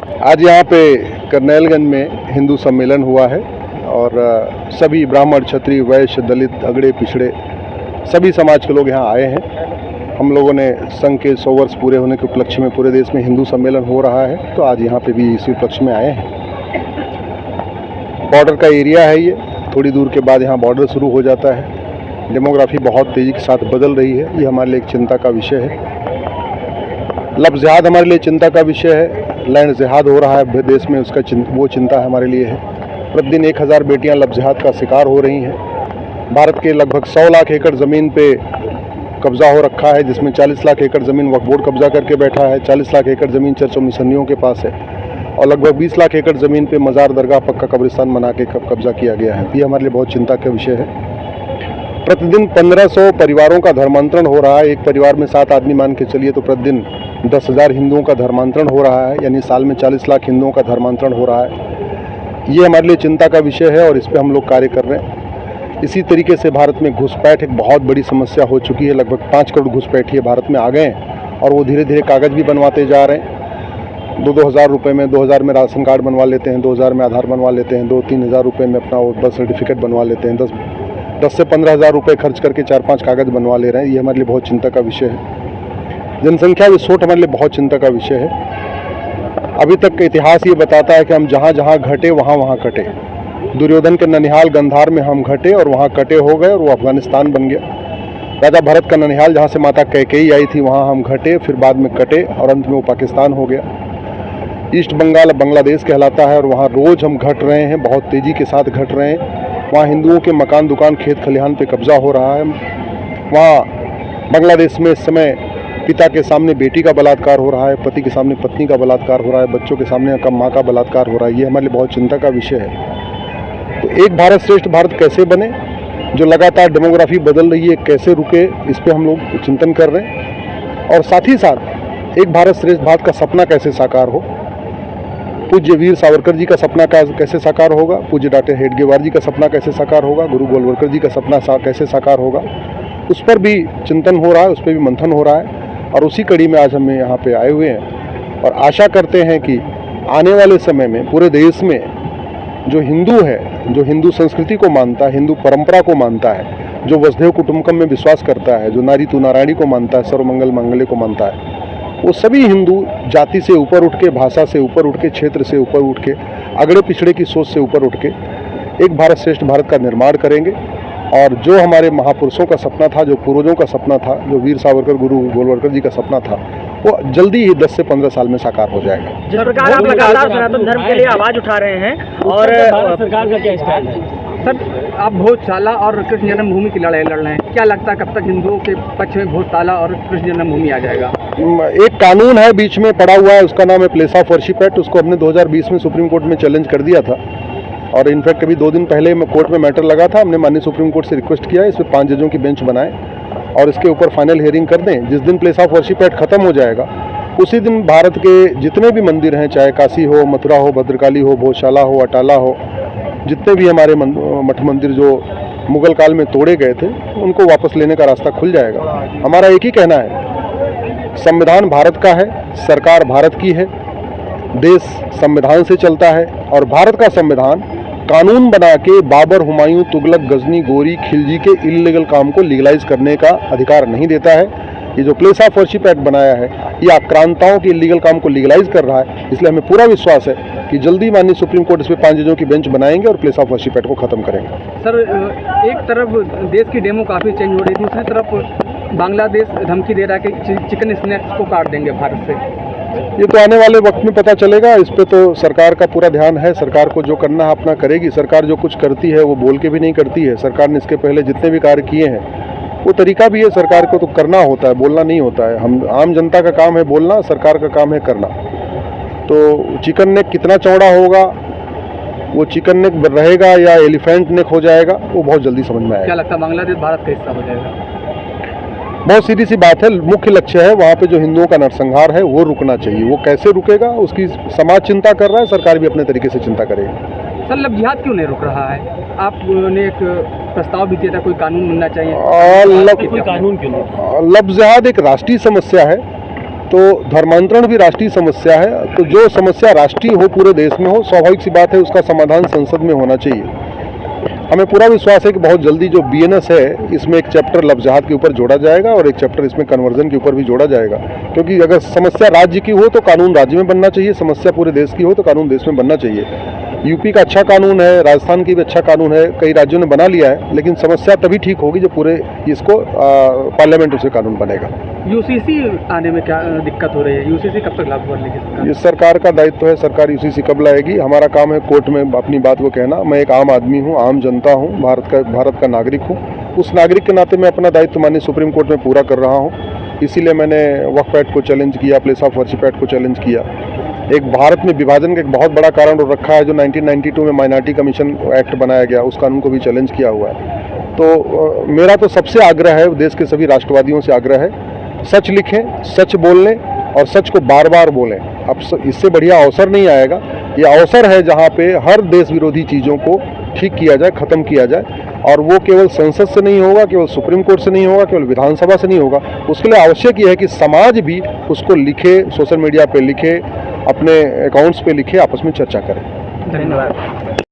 आज यहाँ पे करनैलगंज में हिंदू सम्मेलन हुआ है और सभी ब्राह्मण, क्षत्रिय, वैश्य, दलित, अगड़े पिछड़े सभी समाज के लोग यहाँ आए हैं। हम लोगों ने संघ के 100 वर्ष पूरे होने के उपलक्ष्य में पूरे देश में हिंदू सम्मेलन हो रहा है, तो आज यहाँ पे भी इसी उपलक्ष्य में आए हैं। बॉर्डर का एरिया है ये, थोड़ी दूर के बाद यहाँ बॉर्डर शुरू हो जाता है। डेमोग्राफी बहुत तेज़ी के साथ बदल रही है, ये हमारे लिए एक चिंता का विषय है। लफ्ज़ जिहाद हमारे लिए चिंता का विषय है। लैंड जिहाद हो रहा है देश में, उसका वो चिंता हमारे लिए है। प्रतिदिन 1000 बेटियां लफ्ज़ जिहाद का शिकार हो रही हैं। भारत के लगभग 100 लाख एकड़ ज़मीन पे कब्ज़ा हो रखा है, जिसमें 40 लाख एकड़ ज़मीन वक्फ बोर्ड कब्जा करके बैठा है, 40 लाख एकड़ ज़मीन चर्च और मिशनियों के पास है और लगभग 20 लाख एकड़ ज़मीन पे मज़ार, दरगाह, पक्का कब्रिस्तान बना के कब्जा किया गया है। ये हमारे लिए बहुत चिंता का विषय है। प्रतिदिन 1500 परिवारों का धर्मांतरण हो रहा है। एक परिवार में 7 आदमी मान के चलिए तो प्रतिदिन 10,000 हिंदुओं का धर्मांतरण हो रहा है, यानी साल में 40 लाख हिंदुओं का धर्मांतरण हो रहा है। ये हमारे लिए चिंता का विषय है और इस पर हम लोग कार्य कर रहे हैं। इसी तरीके से भारत में घुसपैठ एक बहुत बड़ी समस्या हो चुकी है। लगभग 5 करोड़ घुसपैठिए भारत में आ गए हैं और वो धीरे धीरे कागज़ भी बनवाते जा रहे हैं। 2-2 हज़ार रुपये में, 2000 में राशन कार्ड बनवा लेते हैं, 2000 में आधार बनवा लेते हैं, 2-3 हज़ार रुपये में अपना वो बर्थ सर्टिफिकेट बनवा लेते हैं। 10 से 15 हज़ार रुपये खर्च करके 4-5 कागज़ बनवा ले रहे हैं। ये हमारे लिए बहुत चिंता का विषय है। जनसंख्या विस्फोट हमारे लिए बहुत चिंता का विषय है। अभी तक का इतिहास ये बताता है कि हम जहाँ जहाँ घटे वहाँ कटे। दुर्योधन के ननिहाल गंधार में हम घटे और वहाँ कटे हो गए और वो अफगानिस्तान बन गया। राजा भरत का ननिहाल जहाँ से माता कैकेयी आई थी वहाँ हम घटे, फिर बाद में कटे और अंत में वो पाकिस्तान हो गया। ईस्ट बंगाल अब बांग्लादेश कहलाता है और वहाँ रोज़ हम घट रहे हैं, बहुत तेज़ी के साथ घट रहे हैं। वहाँ हिंदुओं के मकान, दुकान, खेत खलिहान पे कब्जा हो रहा है। वहाँ बांग्लादेश में इस समय पिता के सामने बेटी का बलात्कार हो रहा है, पति के सामने पत्नी का बलात्कार हो रहा है, बच्चों के सामने माँ का बलात्कार हो रहा है। ये हमारे लिए बहुत चिंता का विषय है। तो एक भारत श्रेष्ठ भारत कैसे बने, जो लगातार डेमोग्राफी बदल रही है, कैसे रुके, इस पर हम लोग चिंतन कर रहे हैं। और साथ ही साथ एक भारत श्रेष्ठ भारत का सपना कैसे साकार हो, पूज्य वीर सावरकर जी का सपना कैसे साकार होगा, पूज्य डॉक्टर हेडगेवार जी का सपना कैसे साकार होगा, गुरु गोलवलकर जी का सपना कैसे साकार होगा, उस पर भी चिंतन हो रहा है, उस पर भी मंथन हो रहा है। और उसी कड़ी में आज हम यहाँ पे आए हुए हैं और आशा करते हैं कि आने वाले समय में पूरे देश में जो हिंदू है, जो हिंदू संस्कृति को मानता है, हिंदू परंपरा को मानता है, जो वसुधैव कुटुंबकम में विश्वास करता है, जो नारी तू नारायणी को मानता है, सर्वमंगल मांगल्य को मानता है, वो सभी हिंदू जाति से ऊपर उठ के, भाषा से ऊपर उठ के, क्षेत्र से ऊपर उठ के, अगड़े पिछड़े की सोच से ऊपर उठ के एक भारत श्रेष्ठ भारत का निर्माण करेंगे। और जो हमारे महापुरुषों का सपना था, जो पूर्वजों का सपना था, जो वीर सावरकर, गुरु गोलवलकर जी का सपना था, वो जल्दी ही 10 से 15 साल में साकार हो जाएगा। सरकार आप लगातार सनातन धर्म के लिए आवाज उठा रहे हैं और सरकार का क्या स्टैंड है? सर, आप भोजशाला और कृष्ण जन्मभूमि की लड़ाई लड़ रहे हैं, क्या लगता है कब तक हिंदुओं के पक्ष में भोजशाला और कृष्ण जन्मभूमि आ जाएगा? एक कानून है बीच में पड़ा हुआ है, उसका नाम है प्लेस ऑफ वर्शिप एक्ट। उसको हमने 2020 में सुप्रीम कोर्ट में चैलेंज कर दिया था और इनफैक्ट अभी 2 दिन पहले कोर्ट में मैटर लगा था। हमने माननीय सुप्रीम कोर्ट से रिक्वेस्ट किया है इस पर 5 जजों की बेंच बनाएं और इसके ऊपर फाइनल हियरिंग कर दें। जिस दिन प्लेस ऑफ वर्शिप एक्ट खत्म हो जाएगा उसी दिन भारत के जितने भी मंदिर हैं, चाहे काशी हो, मथुरा हो, भद्रकाली हो, भोजशाला हो, अटाला हो, जितने भी हमारे मठ मंदिर जो मुगल काल में तोड़े गए थे, उनको वापस लेने का रास्ता खुल जाएगा। हमारा एक ही कहना है, संविधान भारत का है, सरकार भारत की है, देश संविधान से चलता है और भारत का संविधान कानून बना के बाबर, हुमायूं, तुगलक, गजनी, गोरी, खिलजी के इल्लीगल काम को लीगलाइज करने का अधिकार नहीं देता है। ये जो प्लेस ऑफ वर्शिप एक्ट बनाया है, ये आक्रांताओं के इल्लीगल काम को लीगलाइज कर रहा है। इसलिए हमें पूरा विश्वास है कि जल्दी माननीय सुप्रीम कोर्ट इस पर 5 जजों की बेंच बनाएंगे और प्लेस ऑफ वर्शिप एक्ट को खत्म करेंगे। सर, एक तरफ देश की डेमो काफ़ी चेंज हो रही है, दूसरी तरफ बांग्लादेश धमकी दे रहा है कि चिकन स्नैक्स को काट देंगे भारत से। ये तो आने वाले वक्त में पता चलेगा। इस पे तो सरकार का पूरा ध्यान है। सरकार को जो करना है अपना करेगी। सरकार जो कुछ करती है वो बोल के भी नहीं करती है। सरकार ने इसके पहले जितने भी कार्य किए हैं वो तरीका भी है, सरकार को तो करना होता है, बोलना नहीं होता है। हम आम जनता का काम है बोलना, सरकार का काम है करना। तो चिकन नेक कितना चौड़ा होगा, वो चिकन नेक रहेगा या एलिफेंट नेक हो जाएगा, वो बहुत जल्दी समझ में आएगा। क्या लगता है बांग्लादेश भारत का हिस्सा हो जाएगा? बहुत सीधी सी बात है। मुख्य लक्ष्य है वहाँ पे जो हिंदुओं का नरसंहार है वो रुकना चाहिए। वो कैसे रुकेगा उसकी समाज चिंता कर रहा है, सरकार भी अपने तरीके से चिंता करेगी। सर, लव जिहाद क्यों नहीं रुक रहा है? आपने एक प्रस्ताव भी दिया था, कोई कानून बनना चाहिए। लव जिहाद एक राष्ट्रीय समस्या है। तो धर्मांतरण भी राष्ट्रीय समस्या है। तो जो समस्या राष्ट्रीय हो, पूरे देश में हो, स्वाभाविक सी बात है उसका समाधान संसद में होना चाहिए। हमें पूरा विश्वास है कि बहुत जल्दी जो बीएनएस है इसमें एक चैप्टर लफ्ज़ जिहाद के ऊपर जोड़ा जाएगा और एक चैप्टर इसमें कन्वर्जन के ऊपर भी जोड़ा जाएगा। क्योंकि अगर समस्या राज्य की हो तो कानून राज्य में बनना चाहिए, समस्या पूरे देश की हो तो कानून देश में बनना चाहिए। यूपी का अच्छा कानून है, राजस्थान की भी अच्छा कानून है, कई राज्यों ने बना लिया है, लेकिन समस्या तभी ठीक होगी जब पूरे इसको पार्लियामेंट उसे कानून बनेगा। यूसीसी आने में क्या दिक्कत हो रही है? यूसीसी कब तक लागू करने की? ये सरकार का दायित्व है, सरकार यूसीसी कब लाएगी। हमारा काम है कोर्ट में अपनी बात को कहना। मैं एक आम आदमी हूँ, आम जनता हूँ, भारत का नागरिक हूँ। उस नागरिक के नाते मैं अपना दायित्व माननीय सुप्रीम कोर्ट में पूरा कर रहा हूँ। इसीलिए मैंने वक्फ एक्ट को चैलेंज किया, प्लेस ऑफ वर्शिप एक्ट को चैलेंज किया। एक भारत में विभाजन का एक बहुत बड़ा कारण रखा है जो 1992 में माइनॉरिटी कमीशन एक्ट बनाया गया, उस कानून को भी चैलेंज किया हुआ है। तो मेरा तो सबसे आग्रह है, देश के सभी राष्ट्रवादियों से आग्रह है, सच लिखें, सच बोलें और सच को बार बार बोलें। अब इससे बढ़िया अवसर नहीं आएगा। ये अवसर है जहाँ पे हर देश विरोधी चीज़ों को ठीक किया जाए, ख़त्म किया जाए। और वो केवल संसद से नहीं होगा, केवल सुप्रीम कोर्ट से नहीं होगा, केवल विधानसभा से नहीं होगा। उसके लिए आवश्यक ये है कि समाज भी उसको लिखे, सोशल मीडिया पे लिखे, अपने अकाउंट्स पे लिखे, आपस में चर्चा करें। धन्यवाद।